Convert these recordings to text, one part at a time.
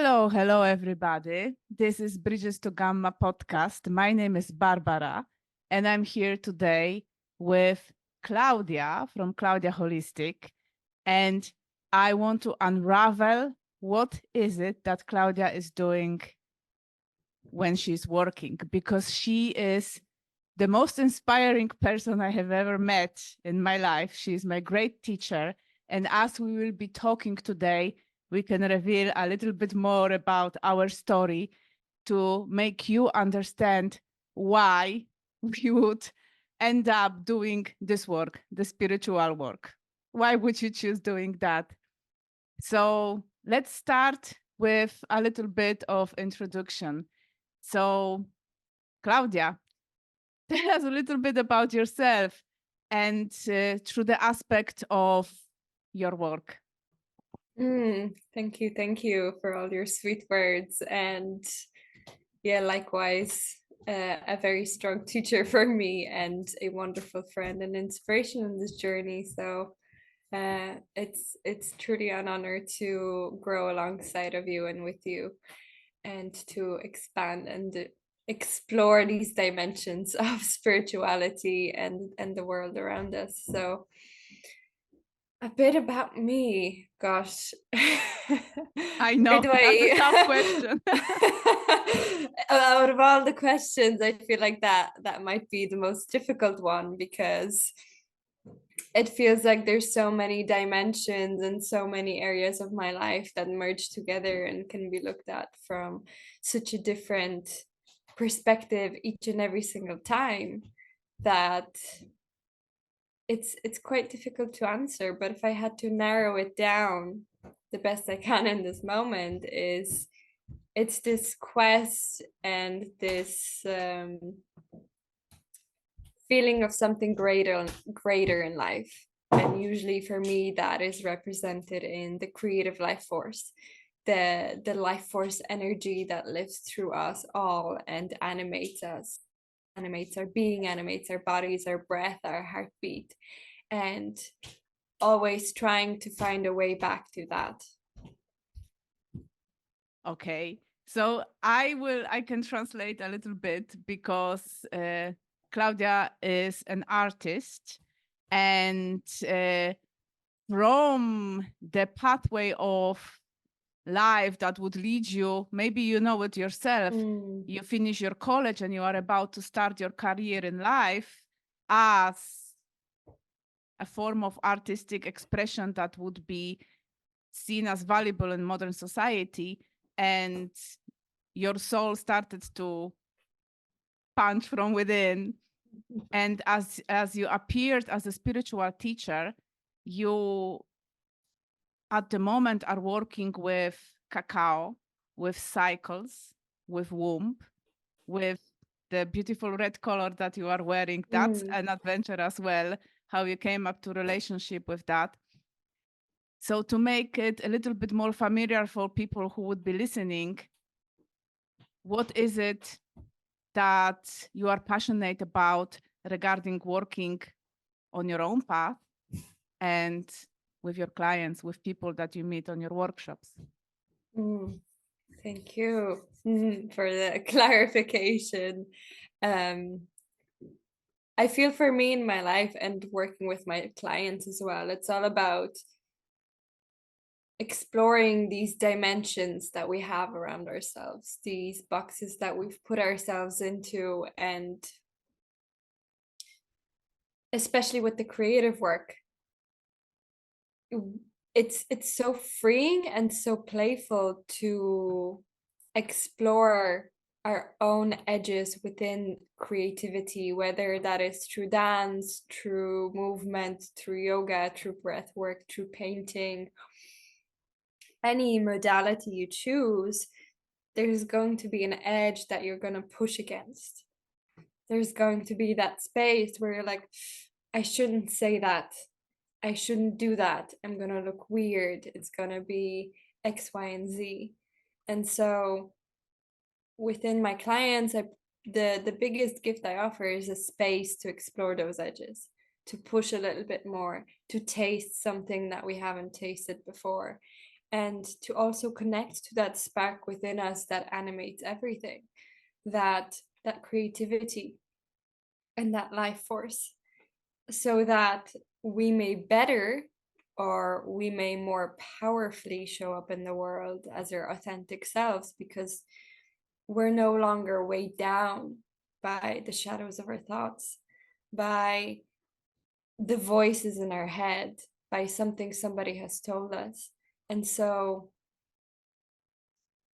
Hello, everybody. This is Bridges to Gamma podcast. My name is Barbara, and I'm here today with Klaudia from Klaudia Holistic. And I want to unravel what is it that Klaudia is doing when she's working, because she is the most inspiring person I have ever met in my life. She is my great teacher. And as we will be talking today, we can reveal a little bit more about our story to make you understand why we would end up doing this work, the spiritual work. Why would you choose doing that? So let's start with a little bit of introduction. So, Klaudia, tell us a little bit about yourself and through the aspect of your work. Thank you for all your sweet words. And yeah, likewise, a very strong teacher for me and a wonderful friend and inspiration in this journey. So it's truly an honor to grow alongside of you and with you, and to expand and explore these dimensions of spirituality and the world around us. So a bit about me, gosh. I Where know, do that's a tough I question. out of all the questions, I feel like that might be the most difficult one, because it feels like there's so many dimensions and so many areas of my life that merge together and can be looked at from such a different perspective each and every single time, that it's quite difficult to answer. But if I had to narrow it down the best I can in this moment, is it's this quest and this feeling of something greater in life. And usually for me that is represented in the creative life force, the life force energy that lives through us all and animates us, animates our being, animates our bodies, our breath, our heartbeat, and always trying to find a way back to that. Okay, so I can translate a little bit, because Klaudia is an artist, and from the pathway of life that would lead you, maybe you know it yourself, you finish your college and you are about to start your career in life as a form of artistic expression that would be seen as valuable in modern society, and your soul started to punch from within. And as you appeared as a spiritual teacher, you at the moment are working with cacao, with cycles, with womb, with the beautiful red color that you are wearing. That's an adventure as well, how you came up to relationship with that. So to make it a little bit more familiar for people who would be listening, what is it that you are passionate about regarding working on your own path and with your clients, with people that you meet on your workshops? Thank you for the clarification. I feel for me in my life and working with my clients as well, it's all about exploring these dimensions that we have around ourselves, these boxes that we've put ourselves into, and especially with the creative work, it's so freeing and so playful to explore our own edges within creativity, whether that is through dance, through movement, through yoga, through breath work, through painting, any modality you choose. There's going to be an edge that you're going to push against. There's going to be that space where you're like, I shouldn't say that, I shouldn't do that, I'm going to look weird, it's going to be X, Y, and Z. And so within my clients, the biggest gift I offer is a space to explore those edges, to push a little bit more, to taste something that we haven't tasted before. and to also connect to that spark within us that animates everything, that creativity and that life force, so that we may better, or we may more powerfully show up in the world as our authentic selves, because we're no longer weighed down by the shadows of our thoughts, by the voices in our head, by something somebody has told us. And so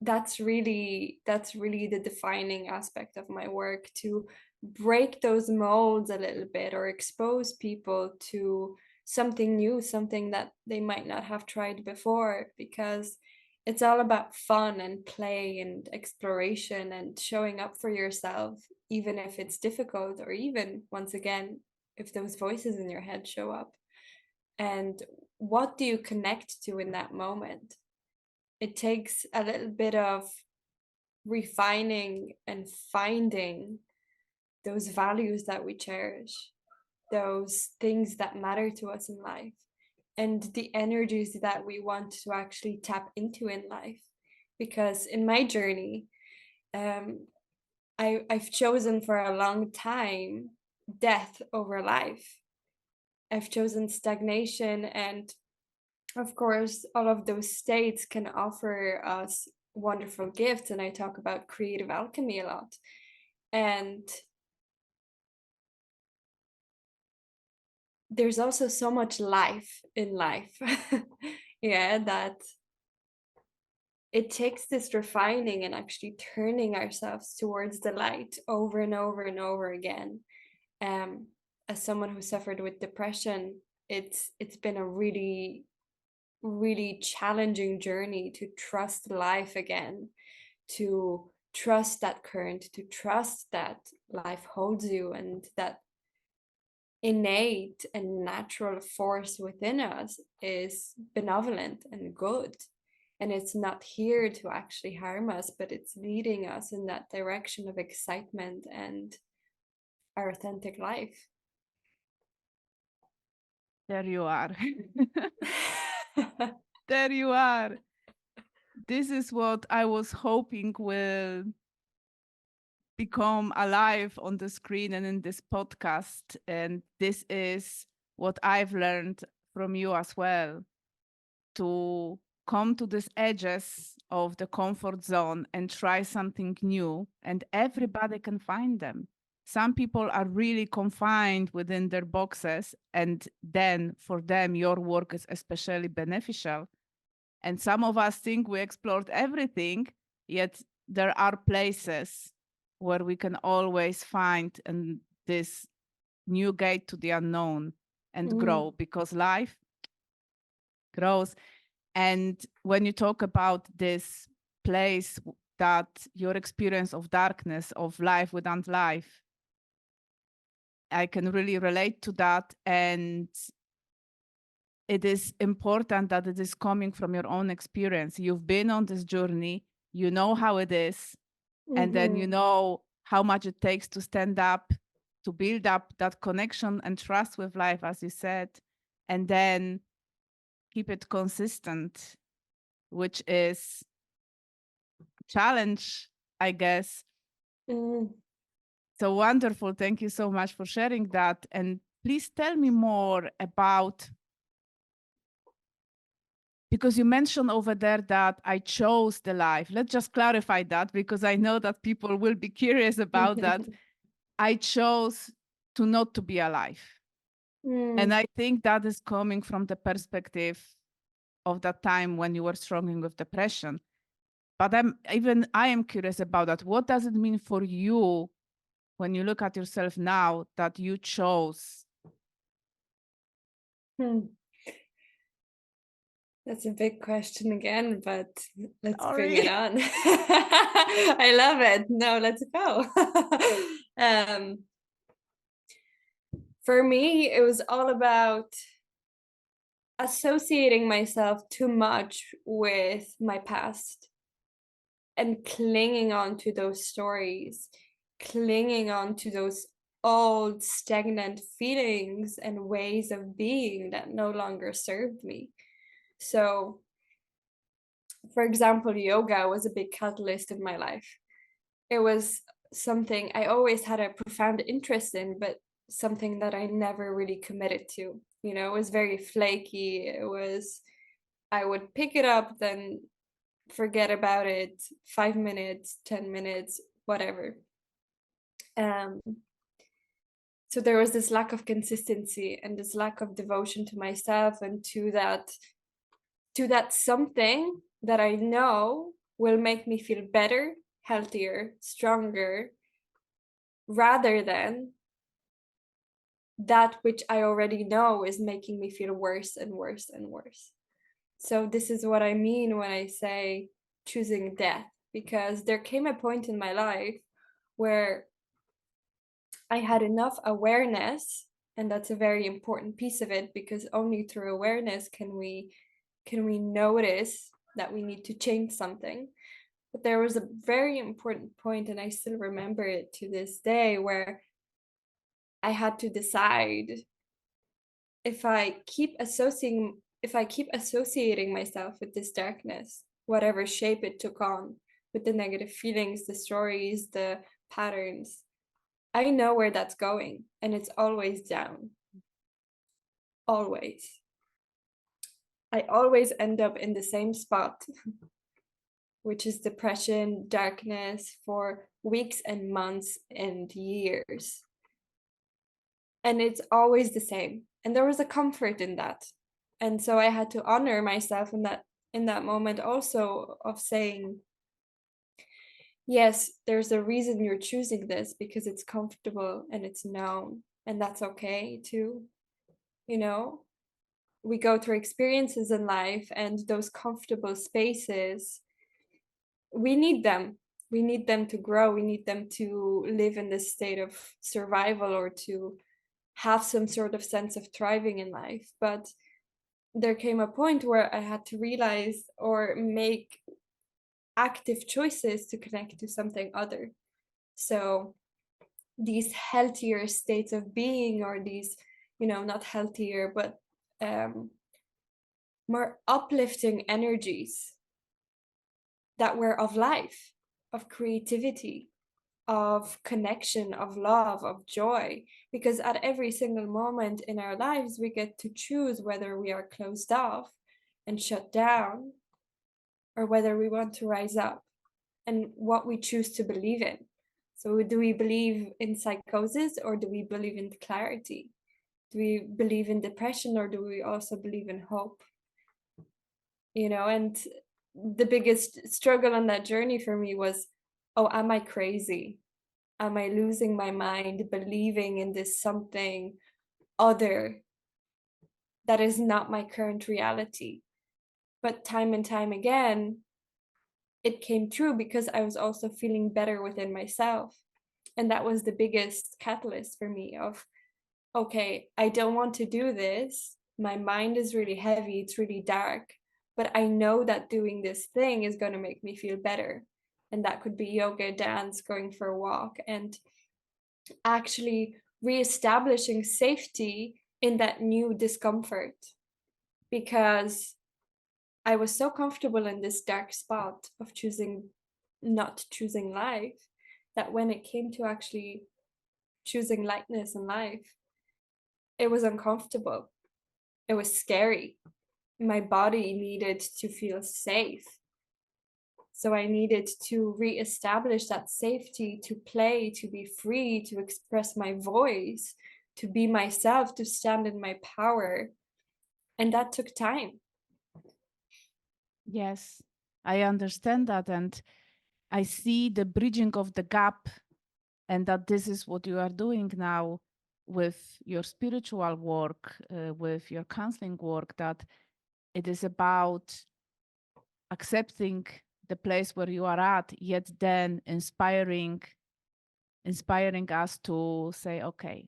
that's really the defining aspect of my work, to break those molds a little bit, or expose people to something new, something that they might not have tried before, because it's all about fun and play and exploration and showing up for yourself, even if it's difficult, or even, once again, if those voices in your head show up. And what do you connect to in that moment? It takes a little bit of refining and finding those values that we cherish, those things that matter to us in life, and the energies that we want to actually tap into in life. Because in my journey, I've chosen for a long time death over life. I've chosen stagnation, and of course, all of those states can offer us wonderful gifts. And I talk about creative alchemy a lot. And there's also so much life in life. Yeah, that it takes this refining and actually turning ourselves towards the light over and over and over again. As someone who suffered with depression, it's been a really really challenging journey to trust life again, to trust that current, to trust that life holds you, and that innate and natural force within us is benevolent and good. And it's not here to actually harm us, but it's leading us in that direction of excitement and our authentic life. There you are. There you are. This is what I was hoping will become alive on the screen and in this podcast. And this is what I've learned from you as well, to come to these edges of the comfort zone and try something new, and everybody can find them. Some people are really confined within their boxes, and then for them, your work is especially beneficial. And some of us think we explored everything, yet there are places where we can always find this new gate to the unknown and grow, because life grows. And when you talk about this place, that your experience of darkness, of life without life, I can really relate to that. And it is important that it is coming from your own experience. You've been on this journey, you know how it is, and then you know how much it takes to stand up, to build up that connection and trust with life, as you said, and then keep it consistent, which is challenge, I guess. So wonderful. Thank you so much for sharing that. And please tell me more about, because you mentioned over there that I chose the life. Let's just clarify that, because I know that people will be curious about that. I chose to not to be alive. And I think that is coming from the perspective of that time when you were struggling with depression. But I am curious about that. What does it mean for you when you look at yourself now that you chose? That's a big question again, but let's bring Sorry. it on. I love it. No, let's go. For me, it was all about associating myself too much with my past and clinging on to those stories, clinging on to those old stagnant feelings and ways of being that no longer served me. So For example, yoga was a big catalyst in my life. It was something I always had a profound interest in, but something that I never really committed to. You know, it was very flaky. I would pick it up, then forget about it, 5 minutes, 10 minutes, whatever. Um, so there was this lack of consistency and this lack of devotion to myself and to that something that I know will make me feel better, healthier, stronger, rather than that which I already know is making me feel worse and worse and worse. So this is what I mean when I say choosing death, because there came a point in my life where I had enough awareness, and that's a very important piece of it, because only through awareness can we notice that we need to change something. But there was a very important point, and I still remember it to this day, where I had to decide if I keep associating myself with this darkness, whatever shape it took on, with the negative feelings, the stories, the patterns, I know where that's going, and it's always down. Always. I always end up in the same spot, which is depression, darkness for weeks and months and years. And it's always the same. And there was a comfort in that. And so I had to honor myself in that moment also, of saying, yes, there's a reason you're choosing this, because it's comfortable and it's known, and that's okay too. You know, we go through experiences in life, and those comfortable spaces, we need them. We need them to grow. We need them to live in this state of survival, or to have some sort of sense of thriving in life. But there came a point where I had to realize or make active choices to connect to something other. So these healthier states of being, or these, not healthier, but more uplifting energies that were of life, of creativity, of connection, of love, of joy. Because at every single moment in our lives, we get to choose whether we are closed off and shut down, or whether we want to rise up, and what we choose to believe in. So do we believe in psychosis, or do we believe in clarity? Do we believe in depression, or do we also believe in hope? And the biggest struggle on that journey for me was, oh, am I crazy? Am I losing my mind believing in this something other that is not my current reality? But time and time again, it came true, because I was also feeling better within myself. And that was the biggest catalyst for me of, okay, I don't want to do this. My mind is really heavy, it's really dark, but I know that doing this thing is going to make me feel better. And that could be yoga, dance, going for a walk, and actually reestablishing safety in that new discomfort. Because I was so comfortable in this dark spot of not choosing life, that when it came to actually choosing lightness in life, it was uncomfortable. It was scary. My body needed to feel safe. So I needed to reestablish that safety, to play, to be free, to express my voice, to be myself, to stand in my power. And that took time. Yes, I understand that. And I see the bridging of the gap, and that this is what you are doing now with your spiritual work, with your counseling work, that it is about accepting the place where you are at, yet then inspiring us to say, okay,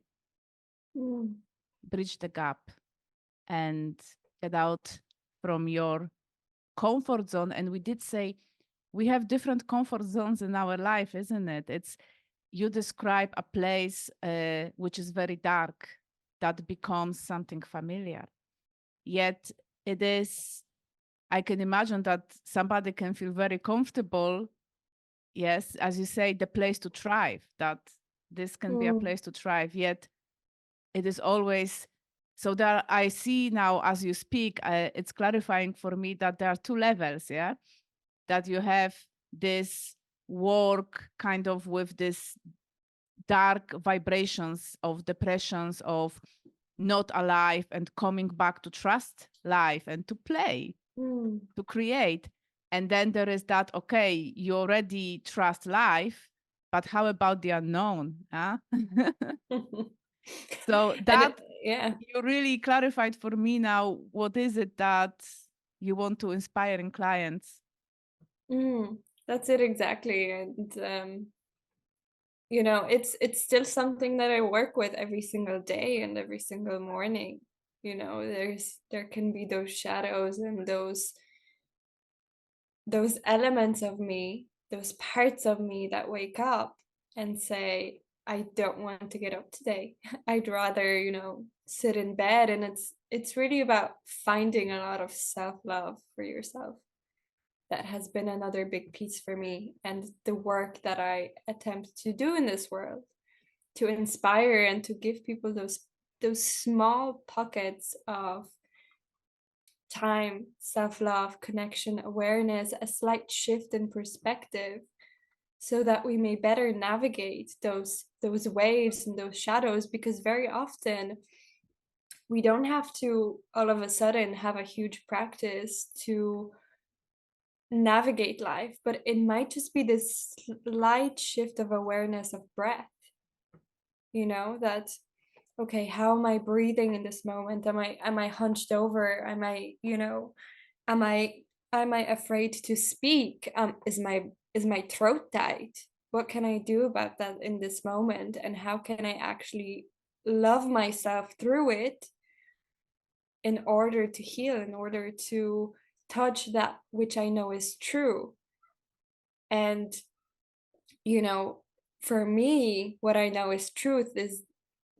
bridge the gap and get out from your comfort zone. And we did say we have different comfort zones in our life, isn't it? It's, you describe a place which is very dark, that becomes something familiar, yet it is I can imagine that somebody can feel very comfortable. Yes, as you say, the place to thrive, that this can be a place to thrive, yet it is always, so there I see now as you speak, it's clarifying for me that there are two levels, yeah? That you have this work kind of with this dark vibrations of depressions, of not alive, and coming back to trust life and to play, to create. And then there is that, okay, you already trust life, but how about the unknown? Huh? So that Yeah. you really clarified for me now, what is it that you want to inspire in clients? That's it exactly. And you know, it's still something that I work with every single day and every single morning. You know, there can be those shadows and those elements of me, those parts of me that wake up and say, I don't want to get up today. I'd rather, you know, sit in bed. And it's really about finding a lot of self-love for yourself. That has been another big piece for me, and the work that I attempt to do in this world, to inspire and to give people those small pockets of time, self-love, connection, awareness, a slight shift in perspective, so that we may better navigate those waves and those shadows. Because very often we don't have to all of a sudden have a huge practice to navigate life, but it might just be this slight shift of awareness of breath, you know, that okay, how am I breathing in this moment? Am I hunched over? Am I, you know, am I afraid to speak? Is my throat tight? What can I do about that in this moment? And how can I actually love myself through it in order to heal, in order to touch that which I know is true? And, you know, for me, what I know is truth is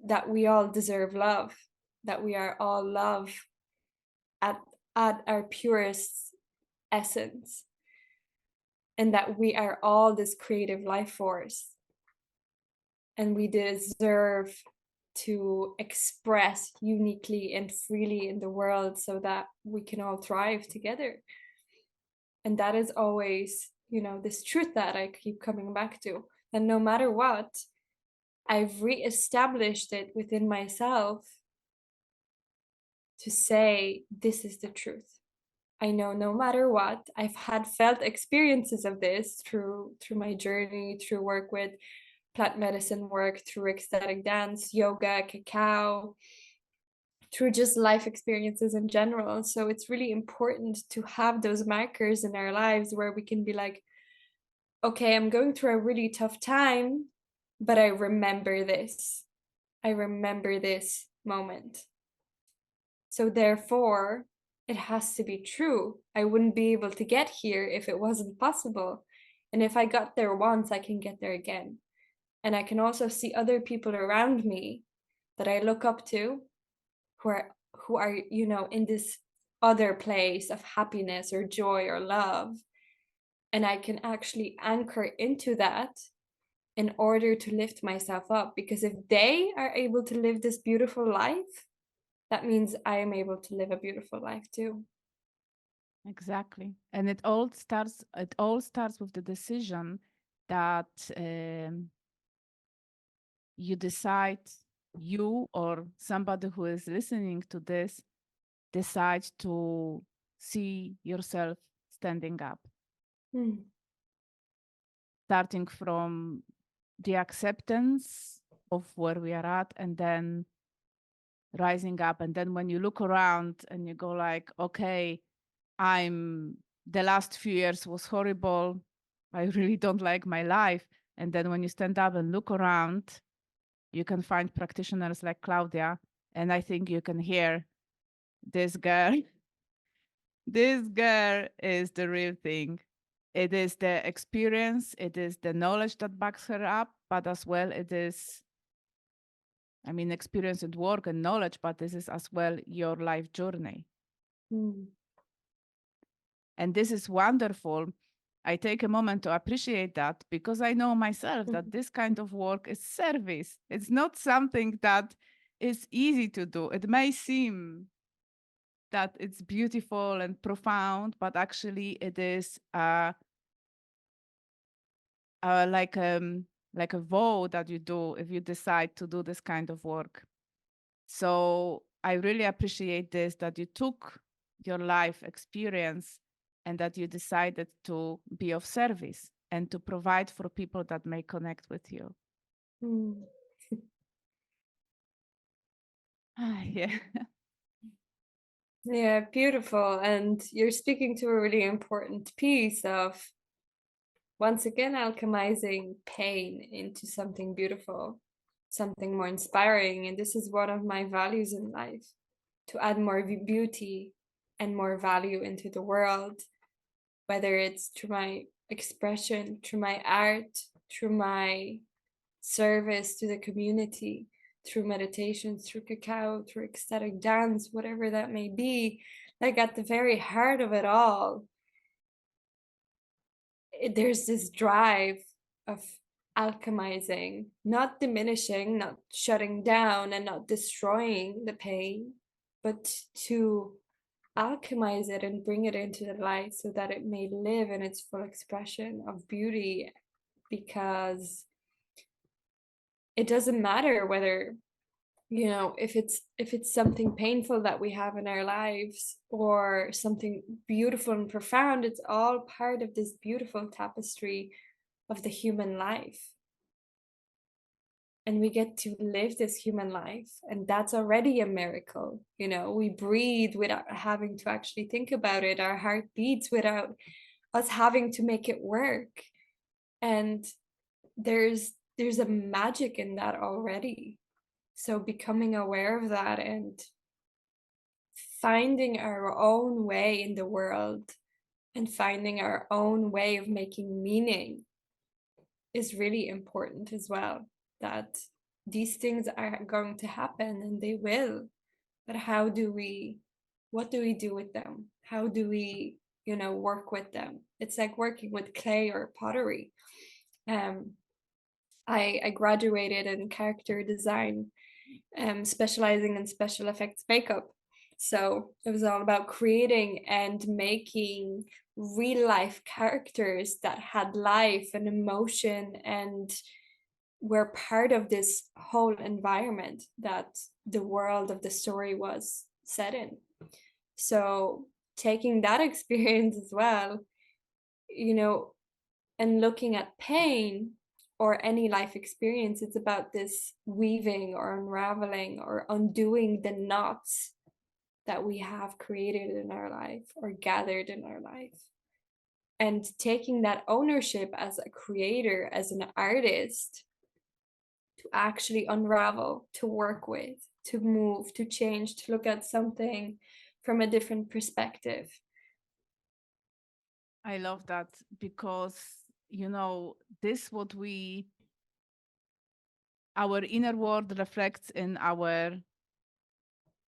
that we all deserve love, that we are all love at, at our purest essence, and that we are all this creative life force. And we deserve to express uniquely and freely in the world so that we can all thrive together. And that is always, you know, this truth that I keep coming back to. And no matter what, I've reestablished it within myself to say, this is the truth. I know no matter what, I've had felt experiences of this through my journey, through work with plant medicine work, through ecstatic dance, yoga, cacao, through just life experiences in general. So it's really important to have those markers in our lives where we can be like, okay, I'm going through a really tough time, but I remember this. I remember this moment. So therefore, it has to be true. I wouldn't be able to get here if it wasn't possible. And if I got there once, I can get there again. And I can also see other people around me that I look up to who are, you know, in this other place of happiness or joy or love. And I can actually anchor into that in order to lift myself up. Because if they are able to live this beautiful life, that means I am able to live a beautiful life too. Exactly. And it all starts with the decision that you decide, you or somebody who is listening to this decide to see yourself standing up, starting from the acceptance of where we are at, and then rising up. And then when you look around and you go like, okay, the last few years was horrible. I really don't like my life. And then when you stand up and look around, you can find practitioners like Klaudia. And I think you can hear this girl. This girl is the real thing. It is the experience, it is the knowledge that backs her up, but as well it is, I mean, experience and work and knowledge, but this is as well your life journey. And this is wonderful. I take a moment to appreciate that because I know myself that this kind of work is service. It's not something that is easy to do. It may seem that it's beautiful and profound, but actually it is like a vow that you do if you decide to do this kind of work. So I really appreciate this, that you took your life experience and that you decided to be of service and to provide for people that may connect with you. Yeah. Yeah, beautiful. And you're speaking to a really important piece of, once again, alchemizing pain into something beautiful, something more inspiring. And this is one of my values in life, to add more beauty and more value into the world, whether it's through my expression, through my art, through my service to the community, through meditation, through cacao, through ecstatic dance, whatever that may be. Like at the very heart of it all, there's this drive of alchemizing, not diminishing, not shutting down, and not destroying the pain, but to alchemize it and bring it into the light so that it may live in its full expression of beauty. Because it doesn't matter whether, you know, if it's something painful that we have in our lives or something beautiful and profound, it's all part of this beautiful tapestry of the human life. And we get to live this human life, and that's already a miracle. You know, we breathe without having to actually think about it. Our heart beats without us having to make it work. And there's a magic in that already. So becoming aware of that and finding our own way in the world and finding our own way of making meaning is really important as well. That these things are going to happen, and they will, but what do we do with them? How do we, you know, work with them? It's like working with clay or pottery. I graduated in character design, specializing in special effects makeup. So it was all about creating and making real life characters that had life and emotion and were part of this whole environment that the world of the story was set in. So taking that experience as well, you know, and looking at pain or any life experience, it's about this weaving or unraveling or undoing the knots that we have created in our life or gathered in our life. And taking that ownership as a creator, as an artist, to actually unravel, to work with, to move, to change, to look at something from a different perspective. I love that because, you know, this what our inner world reflects in our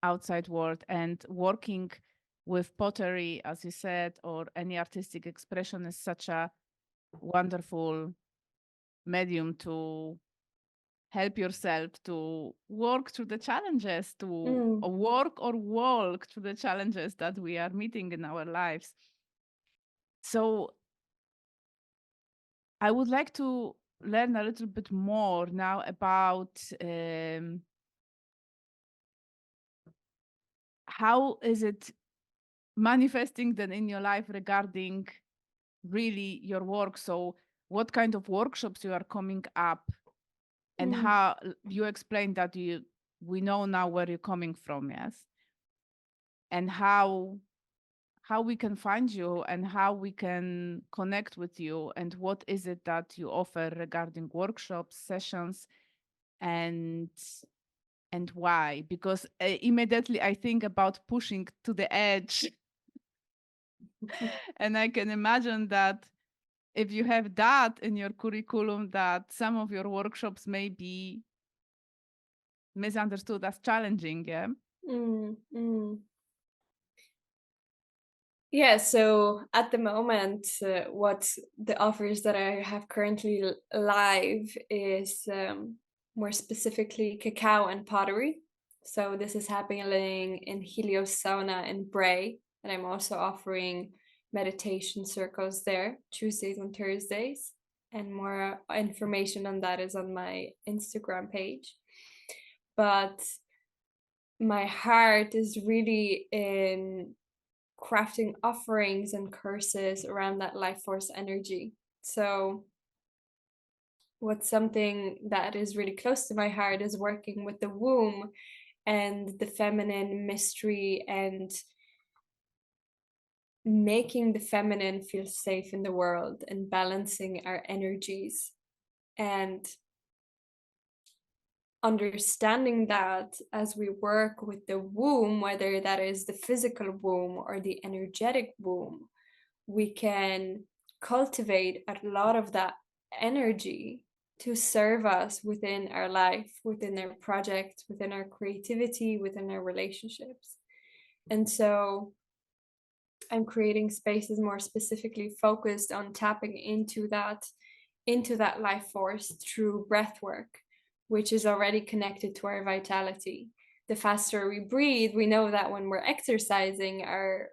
outside world, and working with pottery, as you said, or any artistic expression is such a wonderful medium to help yourself to work through the challenges, to work or walk through the challenges that we are meeting in our lives. So I would like to learn a little bit more now about how is it manifesting then in your life regarding really your work. So what kind of workshops you are coming up, and how you explained that we know now where you're coming from, yes, and how we can find you and how we can connect with you, and what is it that you offer regarding workshops, sessions, and why. Because immediately I think about pushing to the edge and I can imagine that if you have that in your curriculum, that some of your workshops may be misunderstood as challenging. Yeah. Yeah, so at the moment, what the offers that I have currently live is more specifically cacao and pottery. So this is happening in Helios Sauna in Bray, and I'm also offering meditation circles there, Tuesdays and Thursdays. And more information on that is on my Instagram page. But my heart is really in crafting offerings and curses around that life force energy. So what's something that is really close to my heart is working with the womb and the feminine mystery and making the feminine feel safe in the world and balancing our energies and understanding that as we work with the womb, whether that is the physical womb or the energetic womb, we can cultivate a lot of that energy to serve us within our life, within our project, within our creativity, within our relationships. And so I'm creating spaces more specifically focused on tapping into that life force through breath work, which is already connected to our vitality. The faster we breathe, we know that when we're exercising, our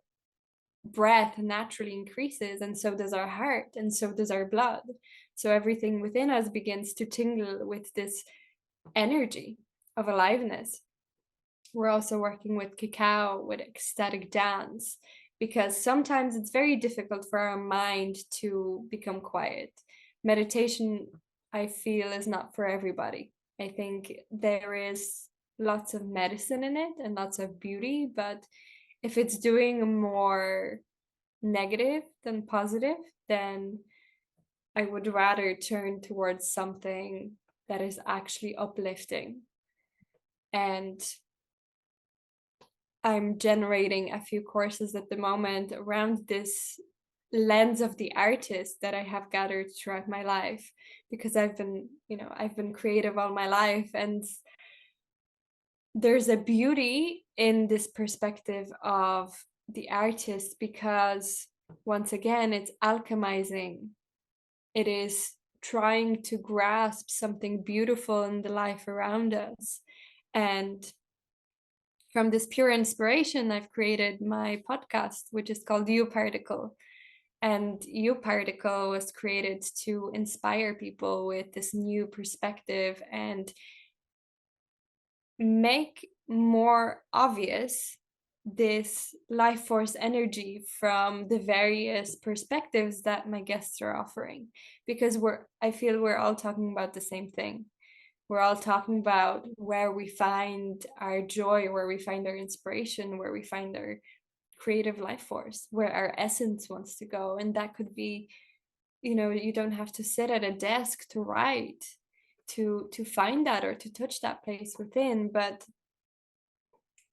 breath naturally increases, and so does our heart, and so does our blood. So everything within us begins to tingle with this energy of aliveness. We're also working with cacao, with ecstatic dance, because sometimes it's very difficult for our mind to become quiet. Meditation, I feel, is not for everybody. I think there is lots of medicine in it and lots of beauty, but if it's doing more negative than positive, then I would rather turn towards something that is actually uplifting. And I'm generating a few courses at the moment around this lens of the artist that I have gathered throughout my life, because I've been creative all my life, and there's a beauty in this perspective of the artist, because once again it's alchemizing. It is trying to grasp something beautiful in the life around us. And from this pure inspiration, I've created my podcast, which is called You Particle. And You Particle was created to inspire people with this new perspective and make more obvious this life force energy from the various perspectives that my guests are offering, because I feel we're all talking about the same thing. We're all talking about where we find our joy, where we find our inspiration, where we find our creative life force, where our essence wants to go. And that could be, you don't have to sit at a desk to write to find that or to touch that place within, but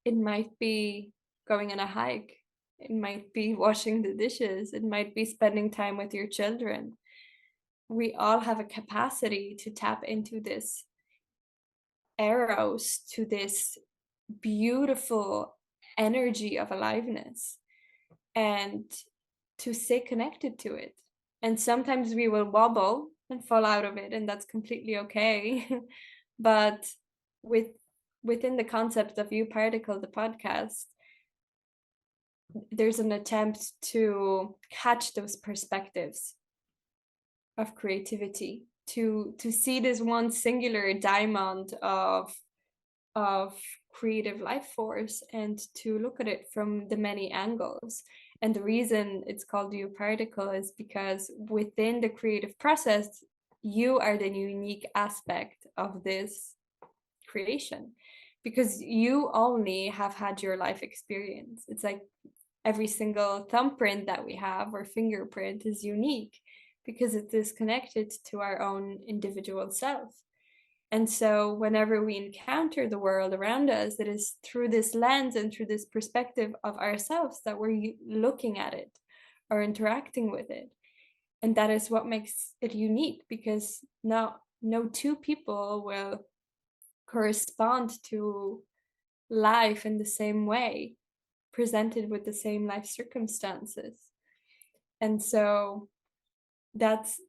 it might be going on a hike, it might be washing the dishes, it might be spending time with your children. We all have a capacity to tap into this eros, to this beautiful energy of aliveness, and to stay connected to it. And sometimes we will wobble and fall out of it, and that's completely okay. But with within the concept of You Particle, the podcast, there's an attempt to catch those perspectives of creativity, to see this one singular diamond of creative life force, and to look at it from the many angles. And the reason it's called You Particle is because within the creative process, you are the unique aspect of this creation, because you only have had your life experience. It's like every single thumbprint that we have or fingerprint is unique because it is connected to our own individual self. And so whenever we encounter the world around us, it is through this lens and through this perspective of ourselves that we're looking at it or interacting with it. And that is what makes it unique, because no two people will correspond to life in the same way. presented with the same life circumstances. And so that's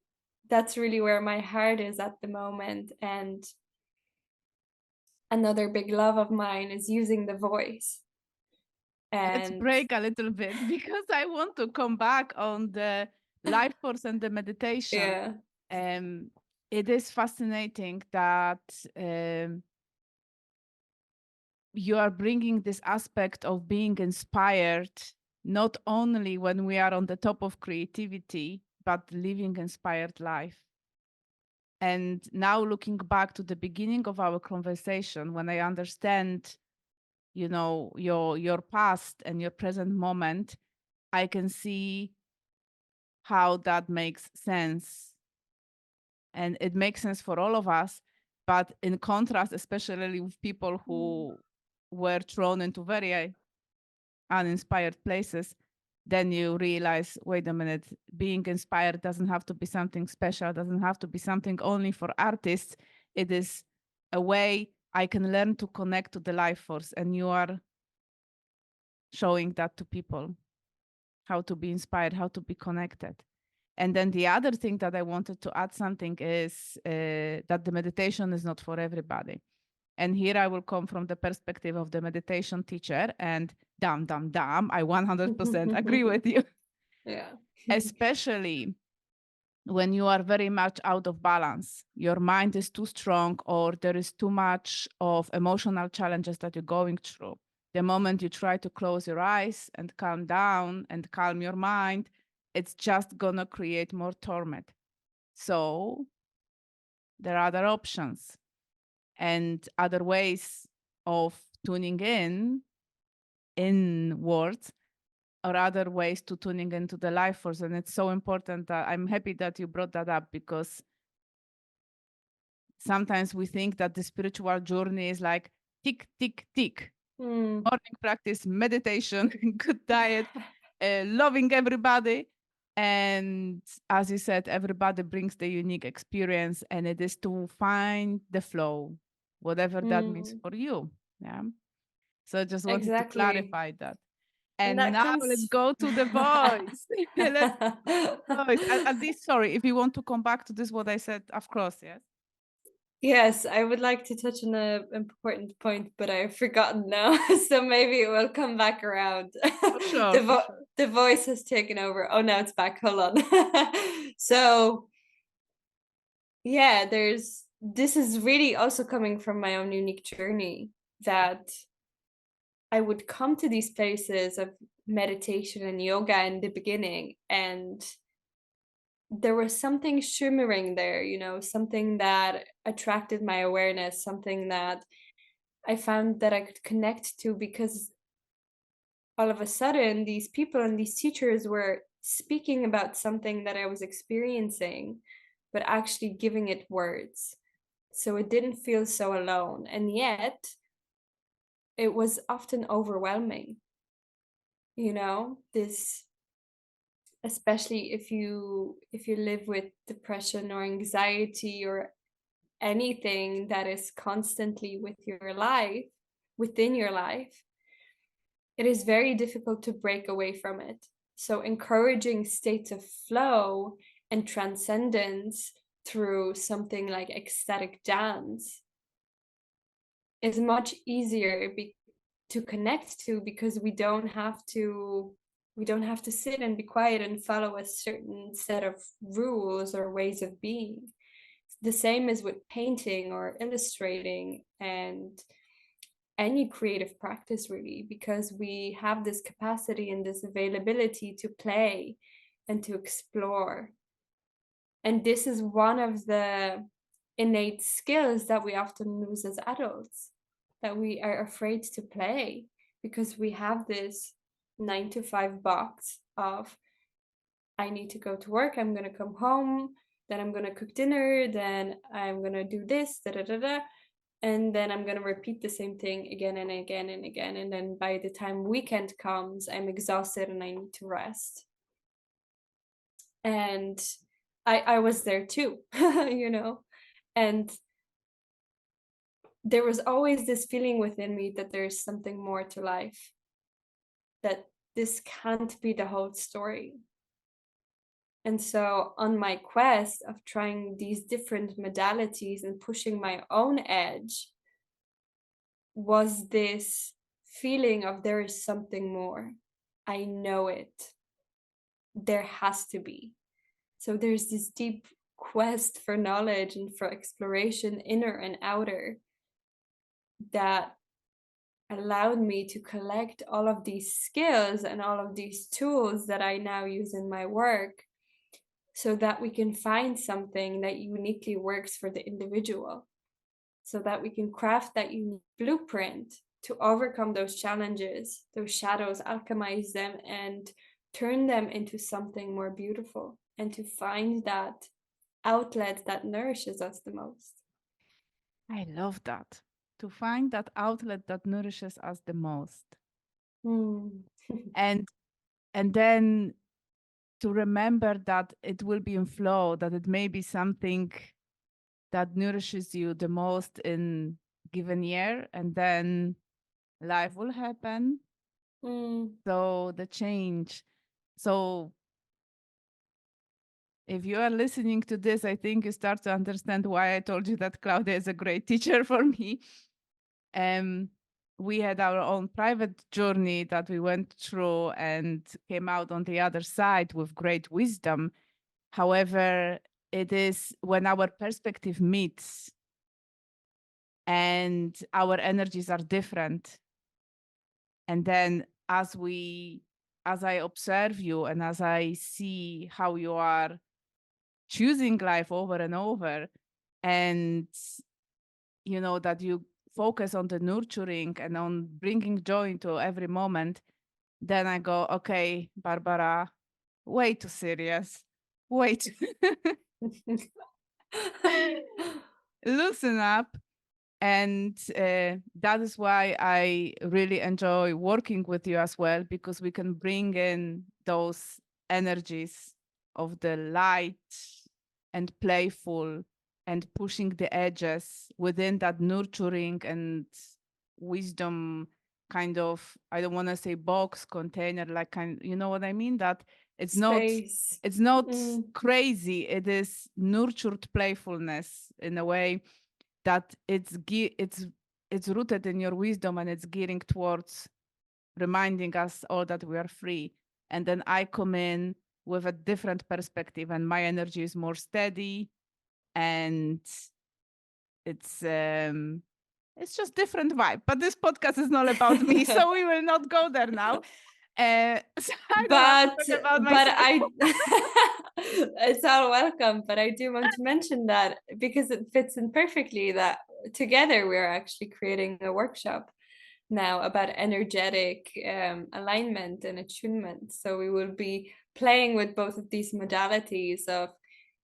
really where my heart is at the moment. And another big love of mine is using the voice. Let's And break a little bit because I want to come back on the life force and the meditation. yeah. It is fascinating that you are bringing this aspect of being inspired, not only when we are on the top of creativity, but living inspired life. And now looking back to the beginning of our conversation, when I understand, you know, your past and your present moment, I can see how that makes sense. And it makes sense for all of us. But in contrast, especially with people who were thrown into very uninspired places, then you realize, wait a minute, being inspired doesn't have to be something special, doesn't have to be something only for artists. It is a way I can learn to connect to the life force. And you are showing that to people, how to be inspired, how to be connected. And then the other thing that I wanted to add something is that the meditation is not for everybody. And here I will come from the perspective of the meditation teacher, and I 100% agree with you. Yeah. Especially when you are very much out of balance, your mind is too strong, or there is too much of emotional challenges that you're going through. The moment you try to close your eyes and calm down and calm your mind, it's just gonna create more torment. So there are other options and other ways of tuning in words, or other ways to tuning into the life force. And it's so important that I'm happy that you brought that up, because sometimes we think that the spiritual journey is like tick, tick, tick. Morning practice, meditation, good diet, loving everybody. And as you said, everybody brings the unique experience, and it is to find the flow, whatever that means for you. Yeah. So I just wanted to Exactly. clarify that. And And that now let's comes go to the voice. Let's voice. At least, sorry, if you want to come back to this, what I said, of course, yes. Yes, I would like to touch on an important point, but I've forgotten now. So maybe it will come back around. For sure, The for sure. the voice has taken over. Oh, now it's back. Hold on. So yeah, this is really also coming from my own unique journey, that I would come to these places of meditation and yoga in the beginning, and there was something shimmering there, something that attracted my awareness, something that I found that I could connect to, because all of a sudden these people and these teachers were speaking about something that I was experiencing, but actually giving it words. So it didn't feel so alone. And yet it was often overwhelming, this, especially if you live with depression or anxiety or anything that is constantly within your life, it is very difficult to break away from it. So encouraging states of flow and transcendence through something like ecstatic dance is much easier to connect to, because we don't have to sit and be quiet and follow a certain set of rules or ways of being. The same as with painting or illustrating and any creative practice, really, because we have this capacity and this availability to play and to explore. And this is one of the innate skills that we often lose as adults, that we are afraid to play because we have this 9 to 5 box of, I need to go to work, I'm going to come home, then I'm going to cook dinner, then I'm going to do this, da da da da. And then I'm going to repeat the same thing again and again and again. And then by the time weekend comes, I'm exhausted and I need to rest. And I was there too, and there was always this feeling within me that there's something more to life, that this can't be the whole story. And so on my quest of trying these different modalities and pushing my own edge was this feeling of there is something more. I know it. There has to be. So there's this deep quest for knowledge and for exploration, inner and outer, that allowed me to collect all of these skills and all of these tools that I now use in my work, so that we can find something that uniquely works for the individual, so that we can craft that unique blueprint to overcome those challenges, those shadows, alchemize them, and turn them into something more beautiful, and to find that outlet that nourishes us the most. I love that. To find that outlet that nourishes us the most. and and then to remember that it will be in flow, that it may be something that nourishes you the most in given year, and then life will happen. So the change. So if you are listening to this, I think you start to understand why I told you that Klaudia is a great teacher for me. We had our own private journey that we went through and came out on the other side with great wisdom. However, it is when our perspective meets and our energies are different. And then as I observe you and as I see how you are choosing life over and over, and you know that you focus on the nurturing and on bringing joy into every moment, then I go, okay, Barbara, way too serious, wait, loosen up. And that is why I really enjoy working with you as well, because we can bring in those energies of the light and playful and pushing the edges within that nurturing and wisdom kind of, I don't want to say box container, like kind, you know what I mean? That it's Space. it's not crazy. It is nurtured playfulness in a way that it's rooted in your wisdom, and it's gearing towards reminding us all that we are free. And then I come in with a different perspective, and my energy is more steady, and it's just different vibe. But this podcast is not about me, so we will not go there now. So I don't have to talk about myself. It's all welcome, but I do want to mention that because it fits in perfectly that together we're actually creating a workshop now about energetic alignment and attunement. So we will be playing with both of these modalities of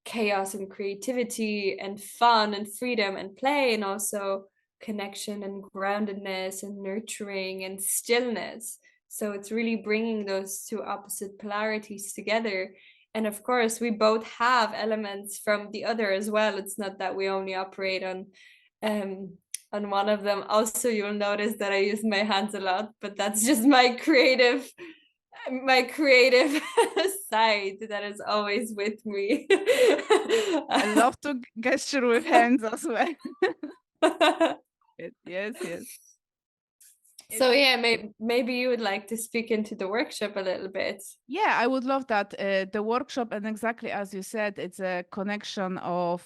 chaos and creativity and fun and freedom and play, and also connection and groundedness and nurturing and stillness. So it's really bringing those two opposite polarities together. And of course, we both have elements from the other as well. It's not that we only operate on one of them. Also, you'll notice that I use my hands a lot, but that's just my creative side that is always with me. I love to gesture with hands as well. Yes. So yeah, maybe you would like to speak into the workshop a little bit. Yeah, I would love that. The workshop, and exactly as you said, it's a connection of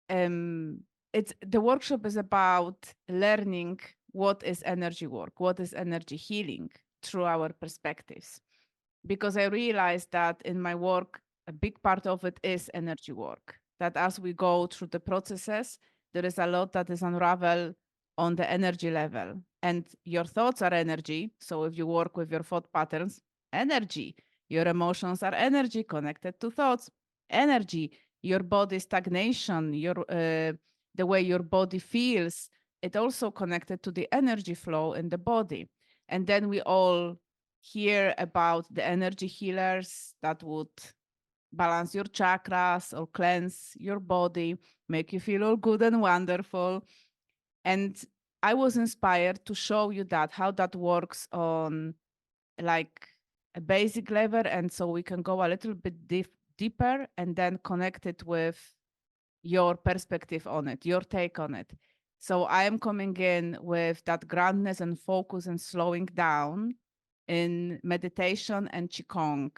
it's the workshop is about learning what is energy work, what is energy healing through our perspectives. Because I realized that in my work, a big part of it is energy work. That as we go through the processes, there is a lot that is unraveled on the energy level. And your thoughts are energy. So if you work with your thought patterns, energy. Your emotions are energy connected to thoughts, energy. Your body stagnation, the way your body feels, it also connected to the energy flow in the body. And then we all hear about the energy healers that would balance your chakras or cleanse your body, make you feel all good and wonderful. And I was inspired to show you that how that works on like a basic level, and so we can go a little bit deeper and then connect it with your perspective on it, your take on it. So I am coming in with that groundness and focus and slowing down in meditation and Qigong.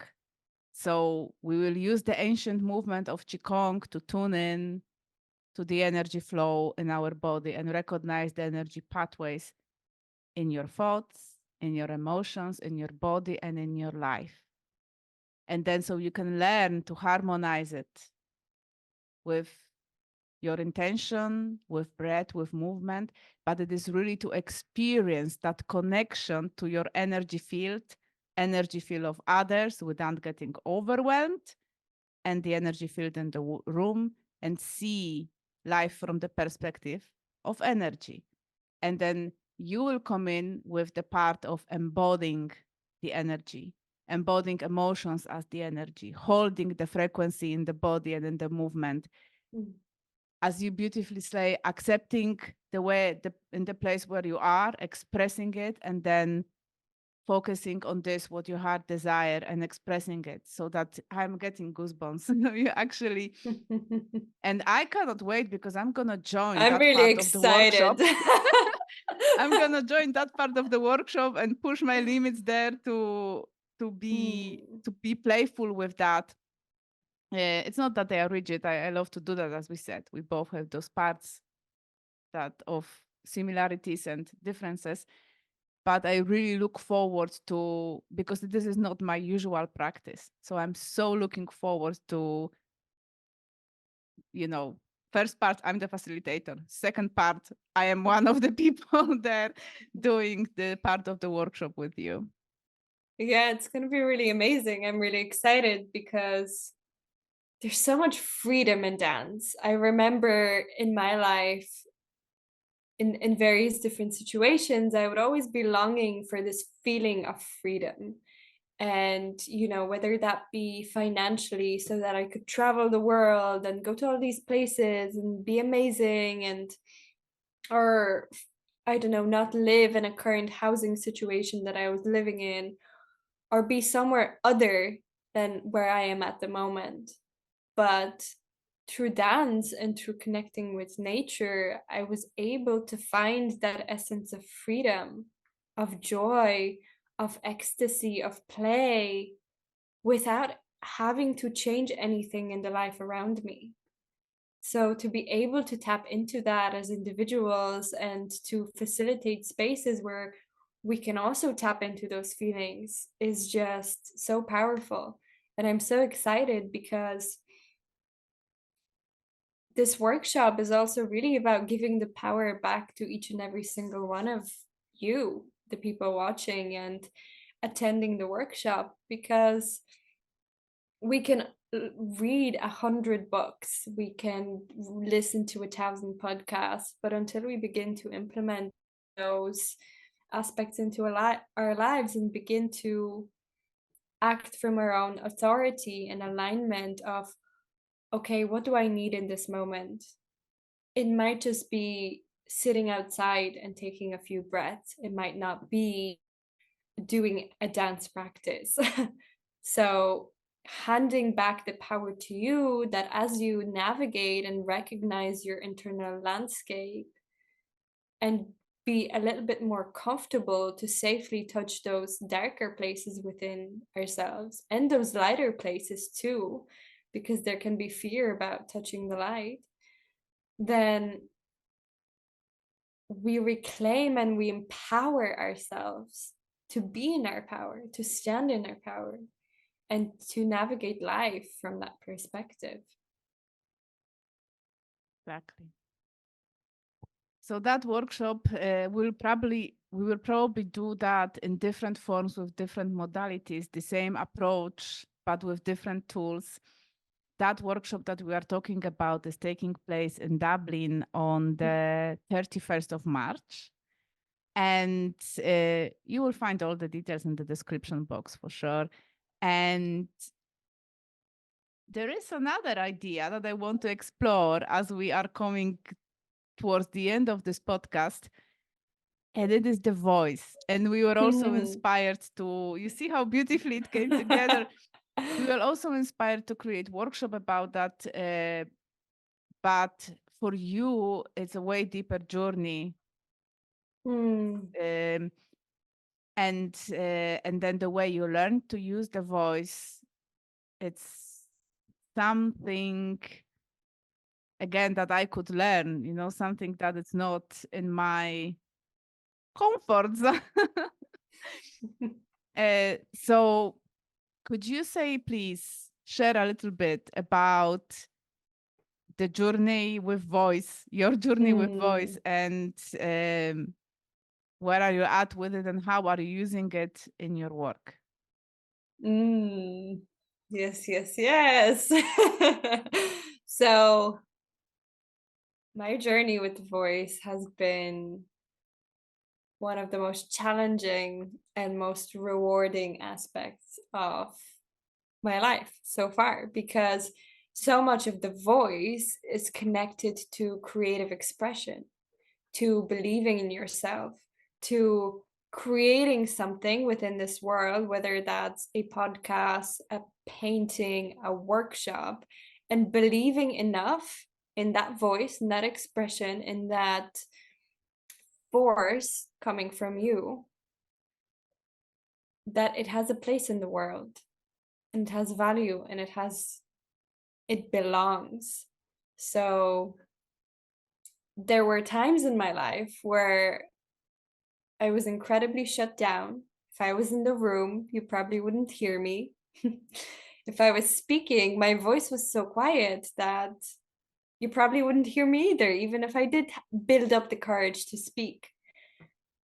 So we will use the ancient movement of Qigong to tune in to the energy flow in our body and recognize the energy pathways in your thoughts, in your emotions, in your body, and in your life. And then so you can learn to harmonize it with your intention, with breath, with movement, but it is really to experience that connection to your energy field of others without getting overwhelmed, and the energy field in the room, and see life from the perspective of energy. And then you will come in with the part of embodying the energy, embodying emotions as the energy, holding the frequency in the body and in the movement. As you beautifully say, accepting the way, in the place where you are, expressing it, and then focusing on this, what your heart desire, and expressing it. So that I'm getting goosebumps. You actually, and I cannot wait because I'm gonna join I'm that really part of the workshop. excited. I'm gonna join that part of the workshop and push my limits there to be playful with that. It's not that they are rigid. I love to do that, as we said. We both have those parts that of similarities and differences. But I really look forward to, because this is not my usual practice. So I'm so looking forward to, first part, I'm the facilitator. Second part, I am one of the people there doing the part of the workshop with you. Yeah, it's going to be really amazing. I'm really excited because there's so much freedom in dance. I remember in my life, in various different situations, I would always be longing for this feeling of freedom. And, whether that be financially, so that I could travel the world and go to all these places and be amazing, or I don't know, not live in a current housing situation that I was living in, or be somewhere other than where I am at the moment. But through dance and through connecting with nature, I was able to find that essence of freedom, of joy, of ecstasy, of play, without having to change anything in the life around me. So to be able to tap into that as individuals and to facilitate spaces where we can also tap into those feelings is just so powerful. And I'm so excited because this workshop is also really about giving the power back to each and every single one of you, the people watching and attending the workshop, because we can read 100 books, we can listen to 1,000 podcasts, but until we begin to implement those aspects into our lives and begin to act from our own authority and alignment of, okay, what do I need in this moment? It might just be sitting outside and taking a few breaths. It might not be doing a dance practice. So handing back the power to you, that as you navigate and recognize your internal landscape and be a little bit more comfortable to safely touch those darker places within ourselves and those lighter places too, because there can be fear about touching the light, then we reclaim and we empower ourselves to be in our power, to stand in our power, and to navigate life from that perspective. Exactly. So that workshop we will probably do that in different forms with different modalities, the same approach, but with different tools. That workshop that we are talking about is taking place in Dublin on the 31st of March. And you will find all the details in the description box for sure. And there is another idea that I want to explore as we are coming towards the end of this podcast. and it is the voice. And we were also inspired to, you see how beautifully it came together. We were also inspired to create workshop about that. But for you, it's a way deeper journey. Um, and then the way you learn to use the voice, it's something again that I could learn, something that is not in my comfort zone. So could you say, please share a little bit about the journey with voice, your journey with voice, and where are you at with it, and how are you using it in your work? Yes, yes, yes. So my journey with the voice has been one of the most challenging and most rewarding aspects of my life so far, because so much of the voice is connected to creative expression, to believing in yourself, to creating something within this world, whether that's a podcast, a painting, a workshop, and believing enough in that voice, in that expression, in that force coming from you, that it has a place in the world, and it has value, and it belongs. So there were times in my life where I was incredibly shut down. If I was in the room, you probably wouldn't hear me. If I was speaking, my voice was so quiet that you probably wouldn't hear me either, even if I did build up the courage to speak.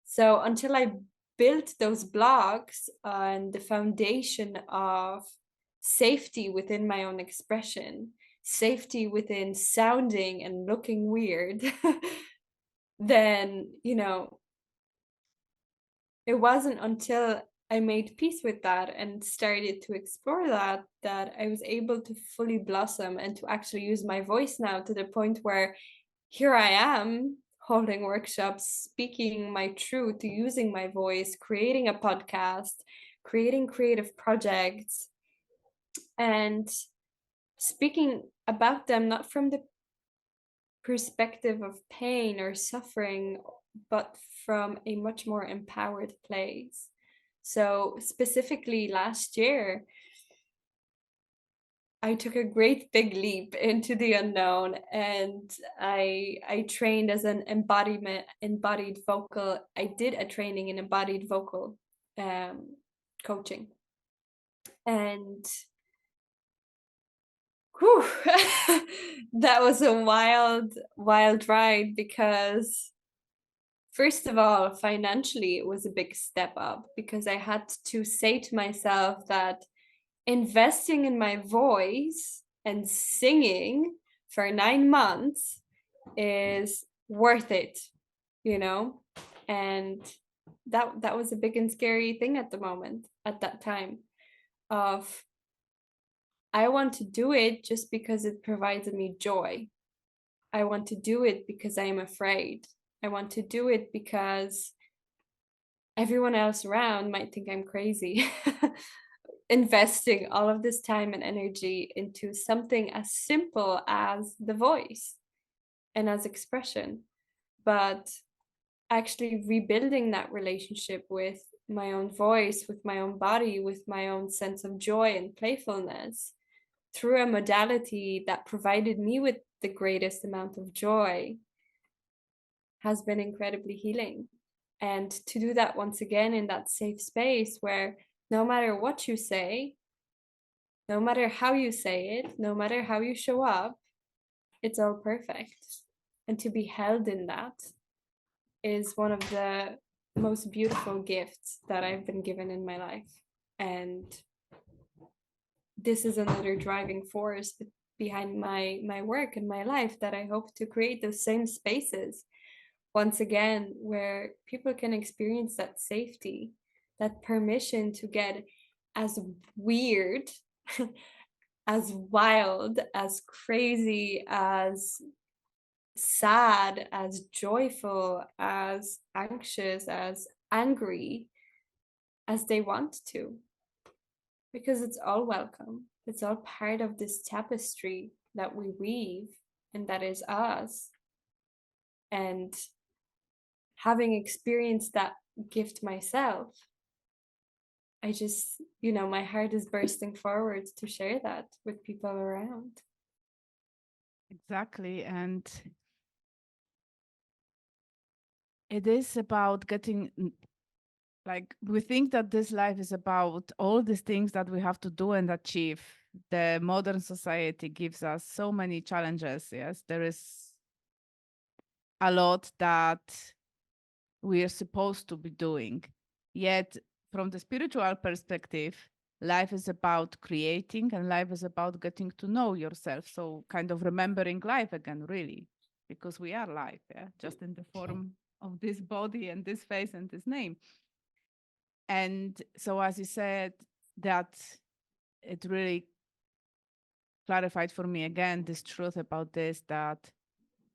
So until I built those blocks on the foundation of safety within my own expression, safety within sounding and looking weird, then, it wasn't until I made peace with that and started to explore that I was able to fully blossom and to actually use my voice now, to the point where here I am holding workshops, speaking my truth, using my voice, creating a podcast, creating creative projects, and speaking about them not from the perspective of pain or suffering, but from a much more empowered place. So specifically last year, I took a great big leap into the unknown, and I trained as an embodied vocal. I did a training in embodied vocal coaching. And whew, that was a wild ride, because first of all, financially, it was a big step up, because I had to say to myself that investing in my voice and singing for 9 months is worth it, and that was a big and scary thing at the moment, at that time, of I want to do it just because it provides me joy. I want to do it because I am afraid. I want to do it because everyone else around might think I'm crazy. Investing all of this time and energy into something as simple as the voice and as expression, but actually rebuilding that relationship with my own voice, with my own body, with my own sense of joy and playfulness through a modality that provided me with the greatest amount of joy has been incredibly healing. And to do that once again in that safe space where no matter what you say, no matter how you say it, no matter how you show up, it's all perfect. And to be held in that is one of the most beautiful gifts that I've been given in my life. And this is another driving force behind my work and my life, that I hope to create those same spaces once again, where people can experience that safety, that permission to get as weird, as wild, as crazy, as sad, as joyful, as anxious, as angry as they want to, because it's all welcome. It's all part of this tapestry that we weave, and that is us. And having experienced that gift myself, I just, my heart is bursting forward to share that with people around. Exactly. And it is about getting, like, we think that this life is about all these things that we have to do and achieve. The modern society gives us so many challenges. Yes, there is a lot that we are supposed to be doing. Yet, from the spiritual perspective, life is about creating and life is about getting to know yourself. So, kind of remembering life again, really, because we are life, yeah, just in the form of this body and this face and this name. And so, as you said, that it really clarified for me again this truth about this, that,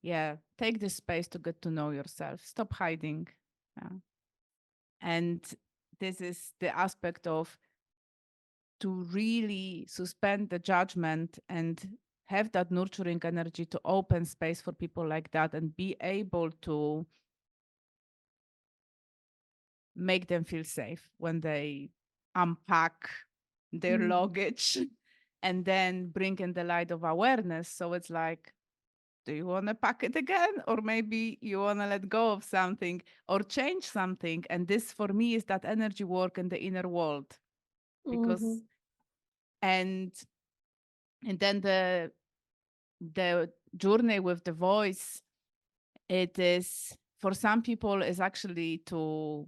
yeah, take this space to get to know yourself, stop hiding. Yeah. And this is the aspect of to really suspend the judgment and have that nurturing energy to open space for people like that and be able to make them feel safe when they unpack their luggage and then bring in the light of awareness. So it's like, do you want to pack it again? Or maybe you want to let go of something or change something. And this for me is that energy work in the inner world. Because and then the journey with the voice, it is for some people is actually to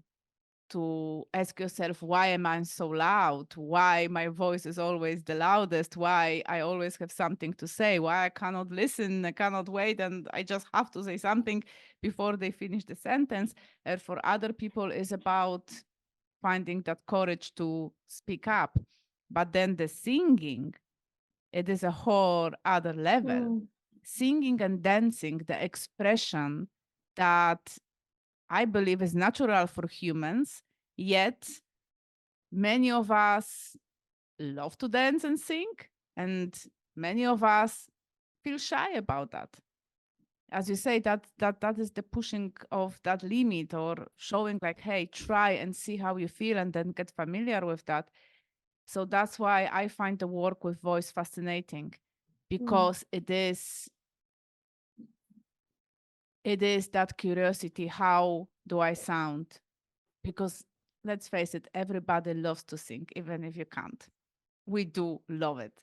ask yourself, why am I so loud? Why my voice is always the loudest? Why I always have something to say? Why I cannot listen? I cannot wait, and I just have to say something before they finish the sentence. And for other people, is about finding that courage to speak up. But then the singing, it is a whole other level. Singing and dancing, the expression that I believe is natural for humans, yet many of us love to dance and sing, and many of us feel shy about that. As you say, that is the pushing of that limit or showing like, hey, try and see how you feel and then get familiar with that. So that's why I find the work with voice fascinating, because it is that curiosity. How do I sound? Because let's face it, everybody loves to sing, even if you can't. We do love it.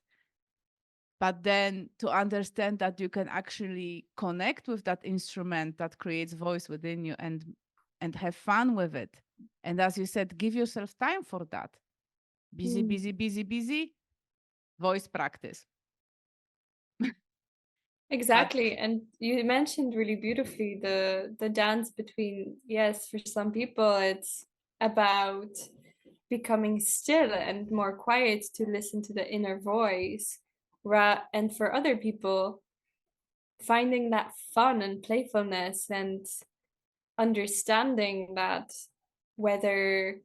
But then to understand that you can actually connect with that instrument that creates voice within you and have fun with it. And as you said, give yourself time for that. Busy, busy, busy, busy, voice practice. Exactly. And you mentioned really beautifully the dance between, yes, for some people it's about becoming still and more quiet to listen to the inner voice. And for other people, finding that fun and playfulness and understanding that whether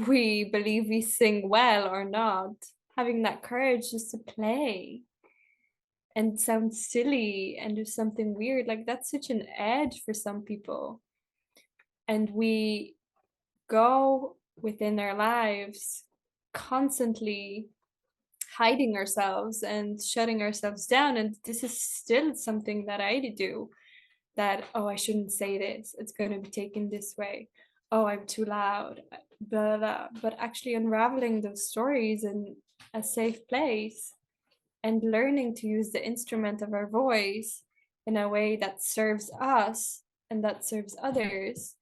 we believe we sing well or not, having that courage just to play and sound silly and do something weird, like that's such an edge for some people. And we go within our lives constantly hiding ourselves and shutting ourselves down. And this is still something that I do, that, oh, I shouldn't say this, it's going to be taken this way, oh, I'm too loud, blah, blah, blah. But actually unraveling those stories in a safe place and learning to use the instrument of our voice in a way that serves us and that serves others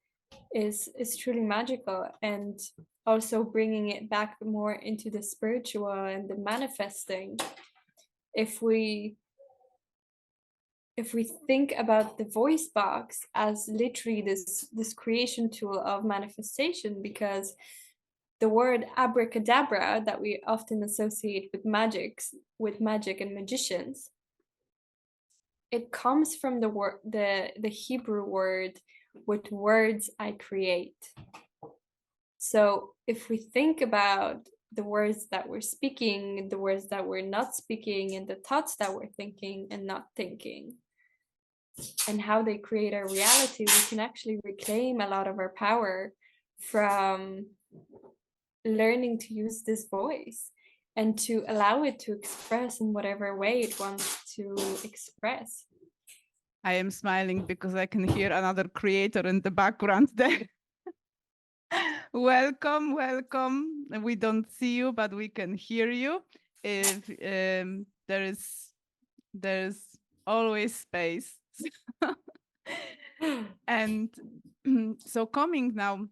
is truly magical. And also bringing it back more into the spiritual and the manifesting, if we think about the voice box as literally this creation tool of manifestation, because the word abracadabra that we often associate with magic and magicians, it comes from the word, the Hebrew word, with words I create. So if we think about the words that we're speaking, the words that we're not speaking, and the thoughts that we're thinking and not thinking, and how they create our reality, we can actually reclaim a lot of our power from learning to use this voice and to allow it to express in whatever way it wants to express. I am smiling because I can hear another creator in the background there. Welcome, welcome. We don't see you, but we can hear you. If there's always space. And so coming now,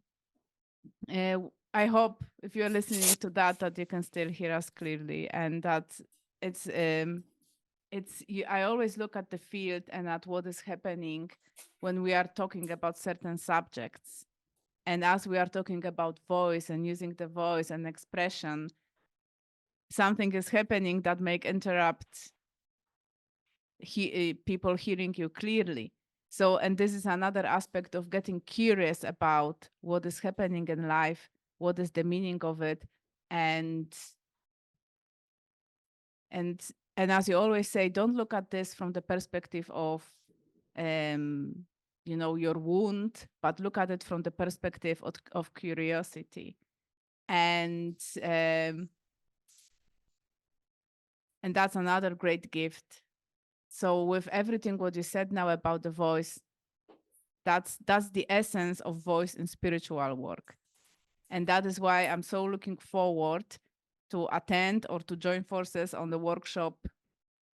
I hope if you're listening to that you can still hear us clearly, and that it's I always look at the field and at what is happening when we are talking about certain subjects. And as we are talking about voice and using the voice and expression, something is happening that may interrupt people hearing you clearly. So, and this is another aspect of getting curious about what is happening in life, what is the meaning of it, and and and as you always say, don't look at this from the perspective of your wound, but look at it from the perspective of curiosity. And that's another great gift. So with everything what you said now about the voice, that's the essence of voice in spiritual work. And that is why I'm so looking forward to attend or to join forces on the workshop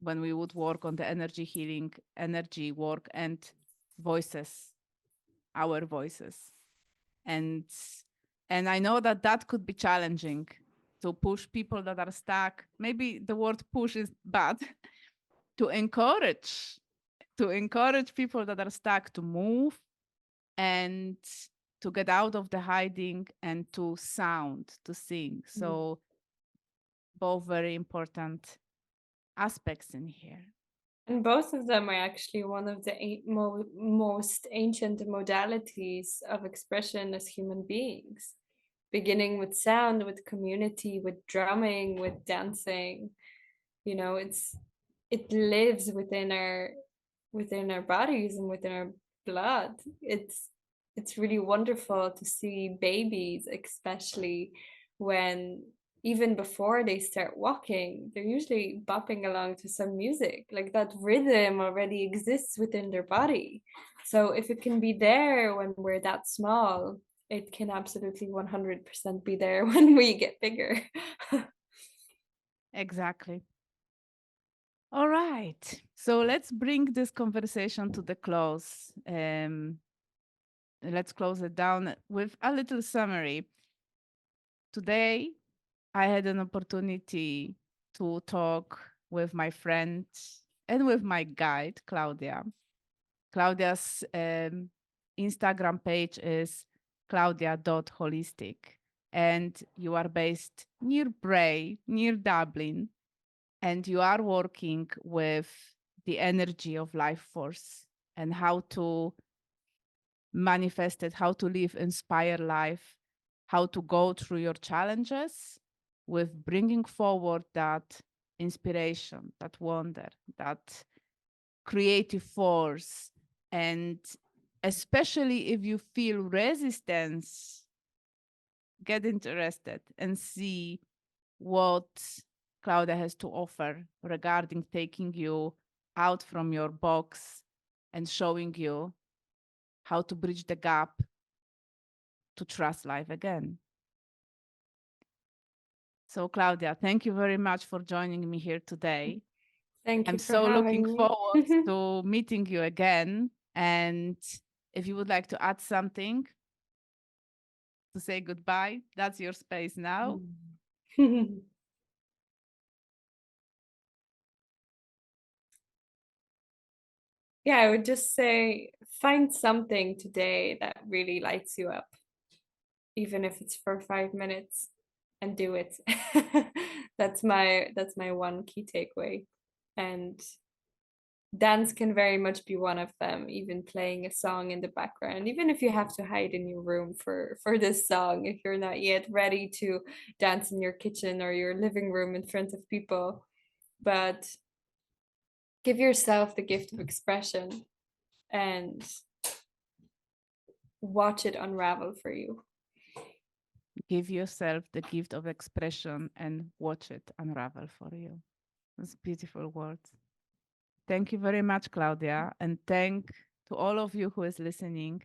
when we would work on the energy healing, energy work, and voices, our voices. And I know that could be challenging to push people that are stuck. Maybe the word push is bad. to encourage people that are stuck to move and to get out of the hiding and to sound, to sing. So both very important aspects in here. And both of them are actually one of the most ancient modalities of expression as human beings, beginning with sound, with community, with drumming, with dancing. You know, it lives within our bodies and within our blood. It's really wonderful to see babies, especially when even before they start walking, they're usually bopping along to some music. Like that rhythm already exists within their body. So if it can be there when we're that small, it can absolutely 100% be there when we get bigger. Exactly. All right. So let's bring this conversation to the close. Let's close it down with a little summary. Today, I had an opportunity to talk with my friend and with my guide, Klaudia. Klaudia's Instagram page is claudia.holistic. And you are based near Bray, near Dublin, and you are working with the energy of life force and how to manifest it, how to live inspired life, how to go through your challenges with bringing forward that inspiration, that wonder, that creative force. And especially if you feel resistance, get interested and see what Klaudia has to offer regarding taking you out from your box and showing you how to bridge the gap to trust life again. So Klaudia, thank you very much for joining me here today. Thank you I'm for so looking having me. forward to meeting you again. And if you would like to add something to say goodbye, that's your space now. Yeah, I would just say find something today that really lights you up, even if it's for 5 minutes, and do it. That's my one key takeaway. And dance can very much be one of them, even playing a song in the background, even if you have to hide in your room for this song, if you're not yet ready to dance in your kitchen or your living room in front of people. But give yourself the gift of expression and watch it unravel for you. Give yourself the gift of expression and watch it unravel for you. That's beautiful words. Thank you very much, Klaudia. And thank to all of you who is listening.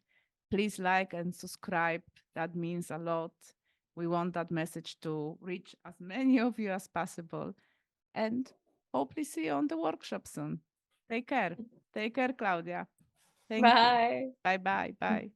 Please like and subscribe. That means a lot. We want that message to reach as many of you as possible. And hopefully see you on the workshop soon. Take care. Take care, Klaudia. Thank you. Bye. Bye bye. Bye.